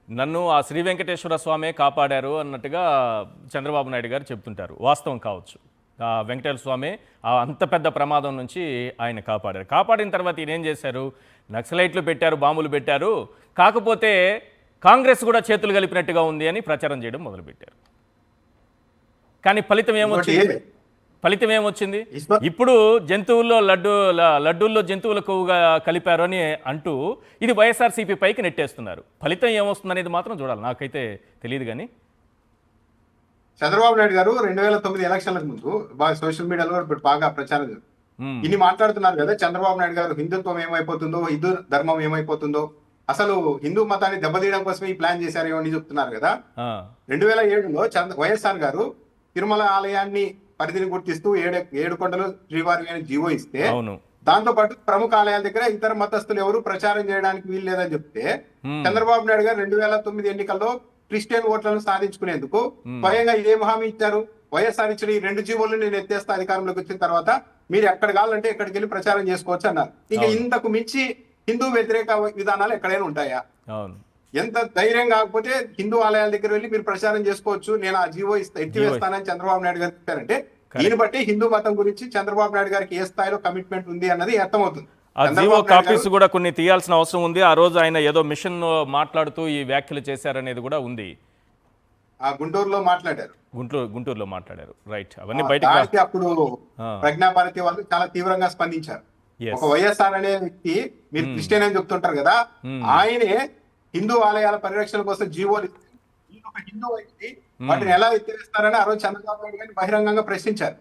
నన్ను ఆ శ్రీ వెంకటేశ్వర స్వామే కాపాడారు అన్నట్టుగా చంద్రబాబు నాయుడు గారు చెప్తుంటారు. వాస్తవం కావచ్చు. ఆ వెంకటేశ్వర స్వామి అంత పెద్ద ప్రమాదం నుంచి ఆయన కాపాడారు. కాపాడిన తర్వాత ఈయన ఏం చేశారు? నక్సలైట్లు పెట్టారు, బాంబులు పెట్టారు. కాకపోతే కాంగ్రెస్ కూడా చేతులు కలిపినట్టుగా ఉంది అని ప్రచారం చేయడం మొదలుపెట్టారు. కానీ ఫలితం ఏమొచ్చింది? ఇప్పుడు జంతువుల్లో లడ్డూల్లో జంతువుల కొవ్వుగా కలిపారు అని అంటూ ఇది వైఎస్ఆర్సీపీ పైకి నెట్టేస్తున్నారు. ఫలితం ఏమొస్తుంది అనేది మాత్రం చూడాలి. నాకైతే తెలియదు. కానీ చంద్రబాబు నాయుడు గారు 2009 ఎలక్షన్లకు ముందు బాగా సోషల్ మీడియాలో ఇప్పుడు బాగా ప్రచారం ఇన్ని మాట్లాడుతున్నారు కదా. చంద్రబాబు నాయుడు గారు హిందుత్వం ఏమైపోతుందో, హిందూ ధర్మం ఏమైపోతుందో, అసలు హిందూ మతాన్ని దెబ్బతీయడం కోసమే ఈ ప్లాన్ చేశారేమో అని చెప్తున్నారు కదా. 2007లో వైఎస్ఆర్ గారు తిరుమల ఆలయాన్ని పరిధిని గుర్తిస్తూ ఏడు కొండలు శ్రీవారి అని జీవో ఇస్తే, దాంతో పాటు ప్రముఖ ఆలయాల దగ్గర ఇతర మతస్థులు ఎవరు ప్రచారం చేయడానికి వీలు లేదని చెప్తే, చంద్రబాబు నాయుడు గారు 2009 ఎన్నికల్లో క్రిస్టియన్ ఓట్లను సాధించుకునేందుకు స్వయంగా ఏం హామీ ఇచ్చారు? వైఎస్ఆర్ ఇచ్చిన ఈ 2 జీవోలు నేను ఎత్తేస్తా అధికారంలోకి వచ్చిన తర్వాత, మీరు ఎక్కడ కావాలంటే ఎక్కడికి వెళ్ళి ప్రచారం చేసుకోవచ్చు అన్నారు. ఇంకా ఇంతకు మించి హిందూ వ్యతిరేక విధానాలు ఎక్కడైనా ఉంటాయా? ఎంత ధైర్యం కాకపోతే హిందూ ఆలయాల దగ్గర వెళ్ళి మీరు ప్రచారం చేసుకోవచ్చు, నేను ఆ జీవో ఎత్తివేస్తానని చంద్రబాబు నాయుడు గారు చెప్పారంటే, దీన్ని బట్టి హిందూ మతం గురించి చంద్రబాబు నాయుడు గారికి ఏ స్థాయిలో కమిట్మెంట్ ఉంది అన్నది అర్థమవుతుంది. ఆ జీవో కాపీస్ కూడా కొన్ని తీయాల్సిన అవసరం ఉంది. ఆ రోజు ఆయన ఏదో మిషన్ మాట్లాడుతూ ఈ వ్యాఖ్యలు చేశారనేది కూడా ఉంది. ఆ గుంటూరులో మాట్లాడారు. గుంటూరులో మాట్లాడారు. రైట్. అవన్నీ బయటకి అప్పుడు ప్రజ్ఞాభారతి వాళ్ళు చాలా తీవ్రంగా స్పందించారు. ఒక వైఎస్ఆర్ అనే వ్యక్తి, మీరు క్రిస్టియన్ అని చెప్తుంటారు కదా, ఆయనే హిందూ ఆలయాల పరిరక్షణ కోసం జీవోలు హిందూ వ్యక్తి వాటిని ఎలా ఎత్తివేస్తారని ఆ రోజు చంద్రబాబు నాయుడు గారిని బహిరంగంగా ప్రశ్నించారు.